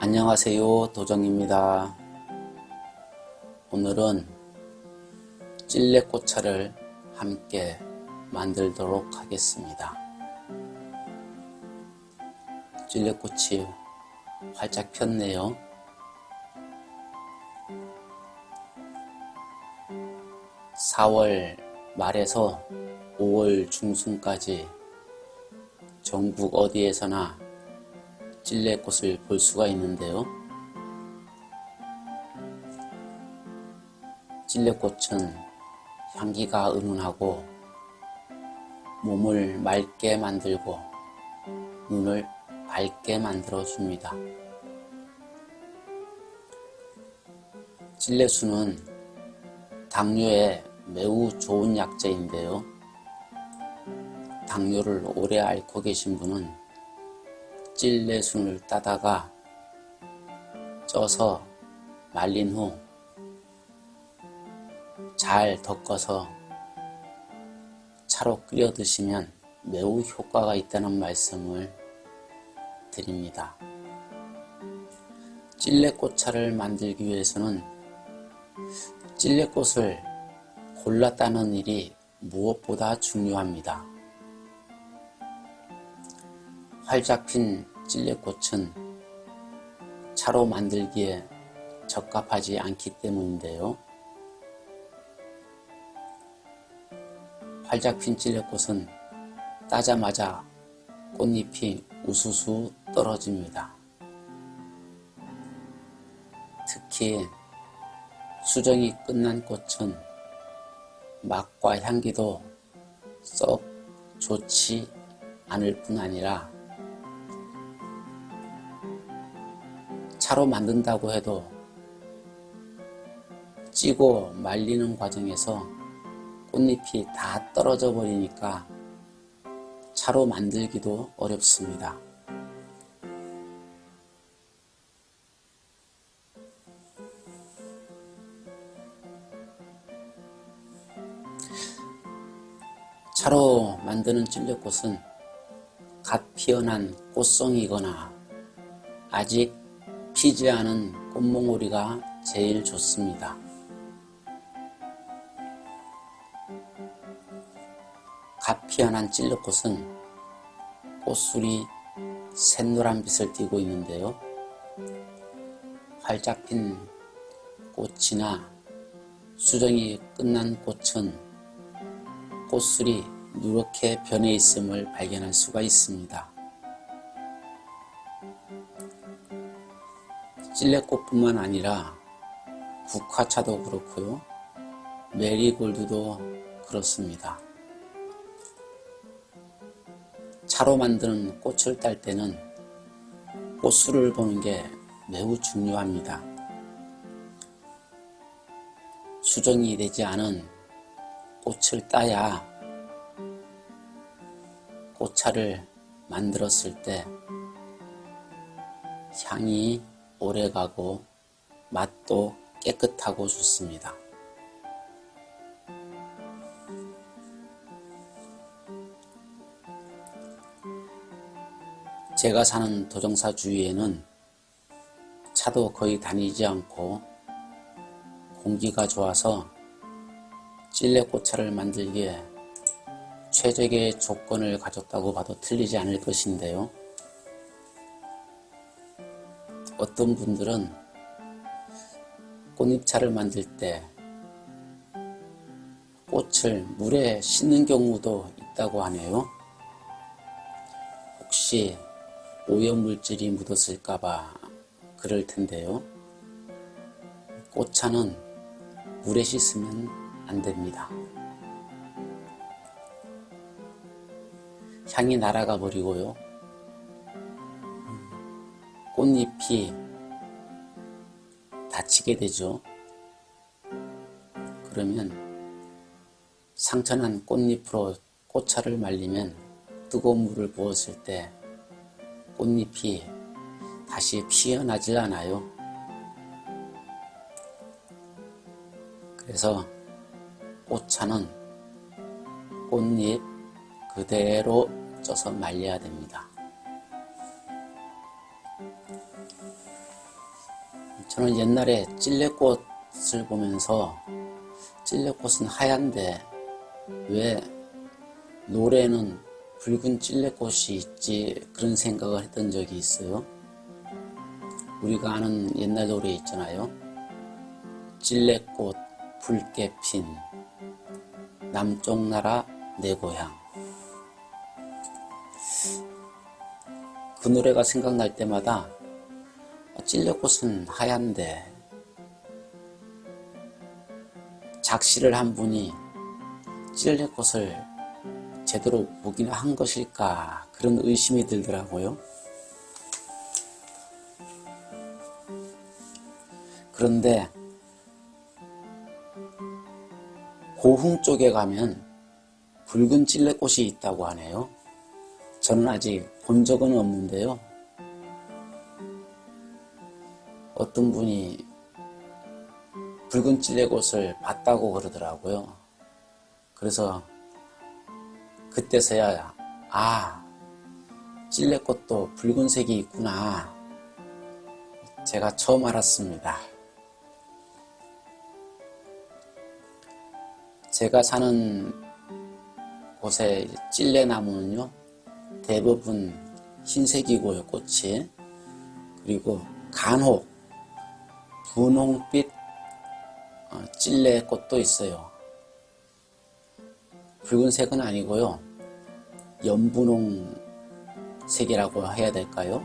안녕하세요, 도정입니다. 오늘은 찔레꽃차를 함께 만들도록 하겠습니다. 찔레꽃이 활짝 폈네요. (4월) 말에서 (5월) 중순까지 전국 어디에서나 찔레꽃을 볼 수가 있는데요. 찔레꽃은 향기가 은은하고 몸을 맑게 만들고 눈을 밝게 만들어 줍니다. 찔레수는 당뇨에 매우 좋은 약재인데요. 당뇨를 오래 앓고 계신 분은 찔레순을 따다가 쪄서 말린 후 잘 덮어서 차로 끓여 드시면 매우 효과가 있다는 말씀을 드립니다. 찔레꽃차를 만들기 위해서는 찔레꽃을 골라 따는 일이 무엇보다 중요합니다. 활짝 핀 찔레꽃은 차로 만들기에 적합하지 않기 때문인데요. 활짝 핀 찔레꽃은 따자마자 꽃잎이 우수수 떨어집니다. 특히 수정이 끝난 꽃은 맛과 향기도 썩 좋지 않을 뿐 아니라 차로 만든다고 해도 찌고 말리는 과정에서 꽃잎이 다 떨어져 버리니까 차로 만들기도 어렵습니다. 차로 만드는 찔레꽃은 갓 피어난 꽃송이거나 아직 피지 않은 꽃몽오리가 제일 좋습니다. 갓 피어난 찔레꽃은 꽃술이 샛노란 빛을 띠고 있는데요. 활짝 핀 꽃이나 수정이 끝난 꽃은 꽃술이 누렇게 변해 있음을 발견할 수가 있습니다. 찔레꽃뿐만 아니라 국화차도 그렇고요. 메리골드도 그렇습니다. 차로 만드는 꽃을 딸 때는 꽃술을 보는 게 매우 중요합니다. 수정이 되지 않은 꽃을 따야 꽃차를 만들었을 때 향이 오래가고 맛도 깨끗하고 좋습니다. 제가 사는 도정사 주위에는 차도 거의 다니지 않고 공기가 좋아서 찔레꽃차를 만들기에 최적의 조건을 가졌다고 봐도 틀리지 않을 것인데요. 어떤 분들은 꽃잎차를 만들 때 꽃을 물에 씻는 경우도 있다고 하네요. 혹시 오염물질이 묻었을까봐 그럴 텐데요. 꽃차는 물에 씻으면 안 됩니다. 향이 날아가 버리고요. 꽃잎이 다치게 되죠. 그러면 상처난 꽃잎으로 꽃차를 말리면 뜨거운 물을 부었을 때 꽃잎이 다시 피어나질 않아요. 그래서 꽃차는 꽃잎 그대로 쪄서 말려야 됩니다. 저는 옛날에 찔레꽃을 보면서 찔레꽃은 하얀데 왜 노래는 붉은 찔레꽃이 있지, 그런 생각을 했던 적이 있어요. 우리가 아는 옛날 노래 있잖아요. 찔레꽃 붉게 핀 남쪽 나라 내 고향. 그 노래가 생각날 때마다 찔레꽃은 하얀데 작시를 한 분이 찔레꽃을 제대로 보긴 한 것일까, 그런 의심이 들더라고요. 그런데 고흥 쪽에 가면 붉은 찔레꽃이 있다고 하네요. 저는 아직 본 적은 없는데요. 어떤 분이 붉은 찔레꽃을 봤다고 그러더라고요. 그래서 그때서야 찔레꽃도 붉은색이 있구나, 제가 처음 알았습니다. 제가 사는 곳의 찔레나무는요, 대부분 흰색이고요, 꽃이. 그리고 간혹 분홍빛 찔레꽃도 있어요. 붉은색은 아니고요, 연분홍색이라고 해야 될까요?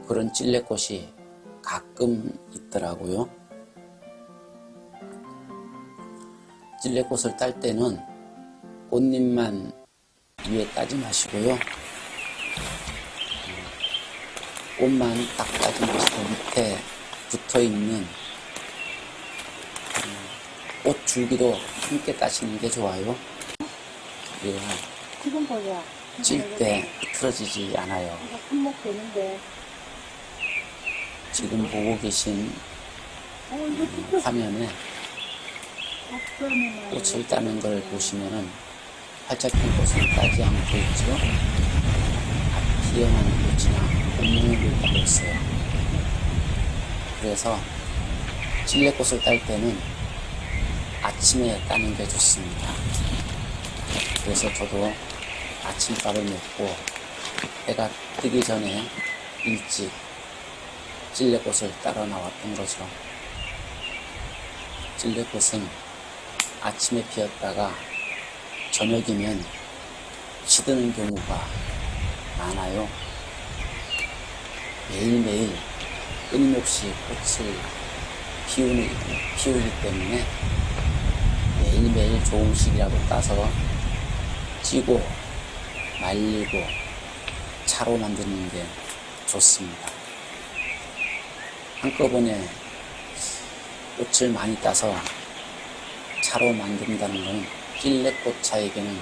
그런 찔레꽃이 가끔 있더라고요. 찔레꽃을 딸 때는 꽃잎만 위에 따지 마시고요, 꽃만 딱 따지 마시고 밑에 붙어있는 꽃 줄기도 함께 따시는 게 좋아요. 그래야 지금 보자. 찔 때 틀어지지 않아요. 손목 되는데. 지금 보고 계신 이거 진짜 화면에 꽃을 따는 걸 보시면은 활짝 핀 꽃은 따지 않고 있죠. 피어난 꽃이나 꽃무늬를 따고 있어요. 그래서 찔레꽃을 딸 때는 아침에 따는 게 좋습니다. 그래서 저도 아침밥을 먹고 해가 뜨기 전에 일찍 찔레꽃을 따러 나왔던 거죠. 찔레꽃은 아침에 피었다가 저녁이면 시드는 경우가 많아요. 매일매일 끊임없이 꽃을 피우기 때문에 매일매일 조금씩이라도 따서 찌고 말리고 차로 만드는 게 좋습니다. 한꺼번에 꽃을 많이 따서 차로 만든다는 건 찔레꽃차에게는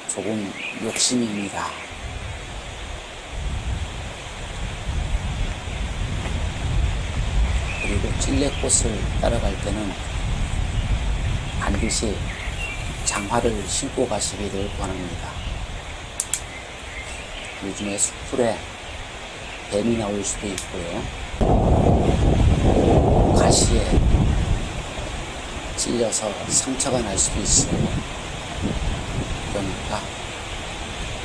조금 욕심입니다. 그리고 찔레꽃을 따라갈 때는 반드시 장화를 신고 가시기를 권합니다. 요즘에 숲풀에 뱀이 나올 수도 있고요, 가시에 찔려서 상처가 날 수도 있어요. 그러니까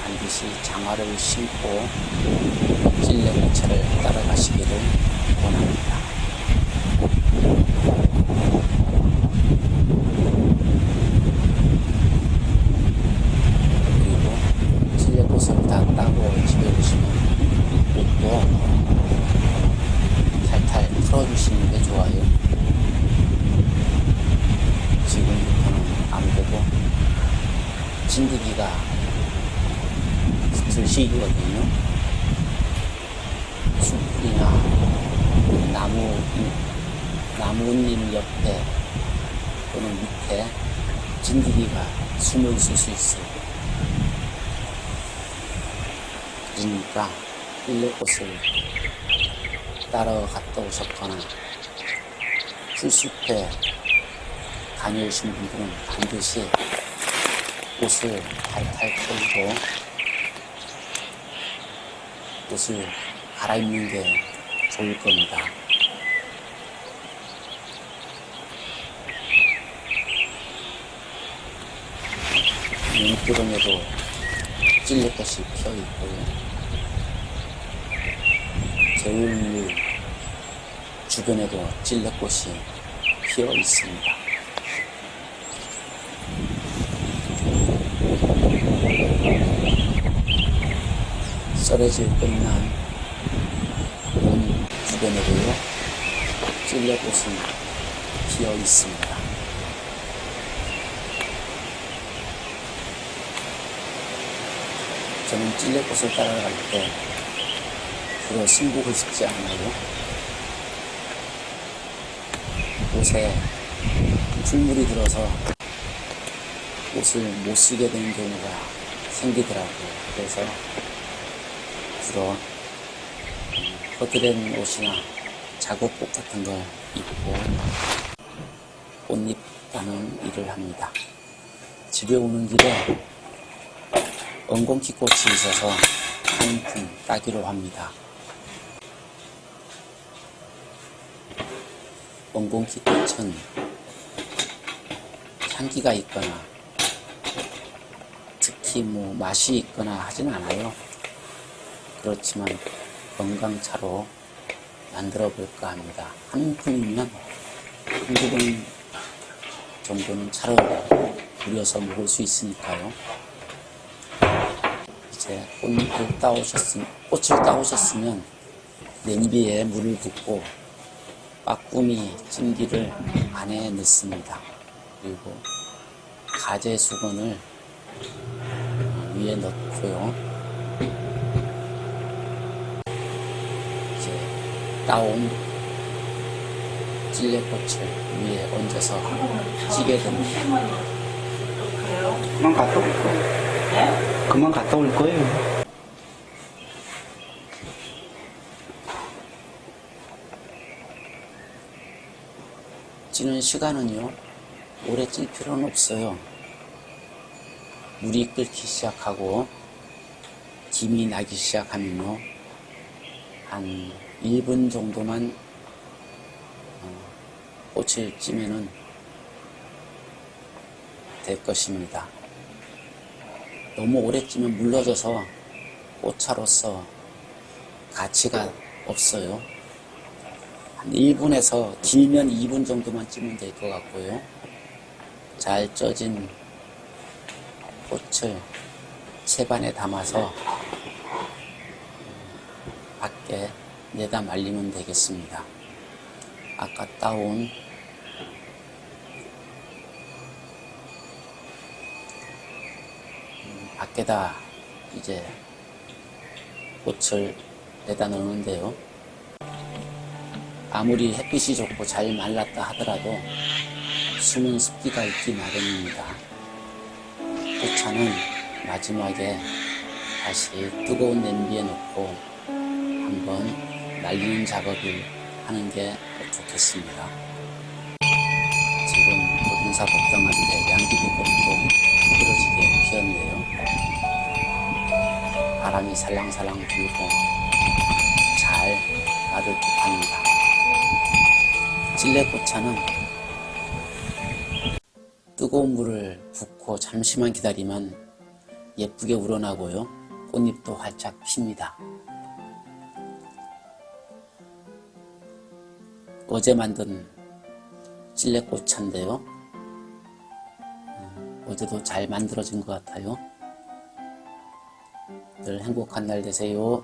반드시 장화를 신고 찔레꽃차를 따라가시기를 권합니다. 그리고 찔레꽃을 다 따고 집에 오시면 꽃도 탈탈 털어주시는 게 좋아요. 지금부터는 아무래도 진드기가 붙을 시기거든요. 숲풀이나 나뭇잎 옆에 또는 밑에 진드기가 숨어 있을 수 있어요. 그러니까 찔레꽃을 따러 갔다 오셨거나 풀숲에 다녀오신 분들은 반드시 옷을 탈탈 털고 옷을 갈아입는 게 좋을 겁니다. 눈두덩에도 찔레꽃이 피어 있고요. 개울물 주변에도 찔레꽃이 피어 있습니다. 썰어질 끝난 문 주변에도요, 찔레꽃이 피어 있습니다. 저는 찔레꽃을 따라갈 때 주로 승복을 싶지 않아요. 옷에 풀물이 들어서 옷을 못 쓰게 되는 경우가 생기더라고요. 그래서 주로 허드렛 옷이나 작업복 같은 걸 입고 꽃잎 따는 일을 합니다. 집에 오는 길에 엉겅퀴 꽃이 있어서 한 푼 따기로 합니다. 엉겅퀴 꽃은 향기가 있거나 특히 맛이 있거나 하진 않아요. 그렇지만 건강차로 만들어 볼까 합니다. 한 푼이면 한두 번 정도는 차로 우려서 먹을 수 있으니까요. 이제 꽃을 따오셨으면 냄비에 물을 붓고 빠꾸미 찜기를 안에 넣습니다. 그리고 가재 수건을 위에 넣고요. 이제 따온 찔레꽃을 위에 얹어서 찌게 됩니다. 그만 갔다 올 거예요. 그만 갔다 올 거예요. 찌는 시간은요, 오래 찔 필요는 없어요. 물이 끓기 시작하고 김이 나기 시작하면요, 한 1분 정도만 꽃을 찌면은 될 것입니다. 너무 오래 찌면 물러져서 꽃차로서 가치가 없어요. 한 1분에서 길면 2분 정도만 찌면 될 것 같고요. 잘 쪄진 꽃을 채반에 담아서 밖에 내다 말리면 되겠습니다. 아까 따온 밖에다 이제 꽃을 내다 놓는데요. 아무리 햇빛이 좋고 잘 말랐다 하더라도 숨은 습기가 있기 마련입니다. 꽃차는 마지막에 다시 뜨거운 냄비에 넣고 한번 말리는 작업을 하는 게 좋겠습니다. 지금 도중사 복덩한데 양귀비꽃도 부드러지게 피었네요. 바람이 살랑살랑 불고 잘 마를 듯합니다. 찔레꽃차는 뜨거운 물을 붓고 잠시만 기다리면 예쁘게 우러나고요. 꽃잎도 활짝 핍니다. 어제 만든 찔레꽃차인데요. 어제도 잘 만들어진 것 같아요. 늘 행복한 날 되세요.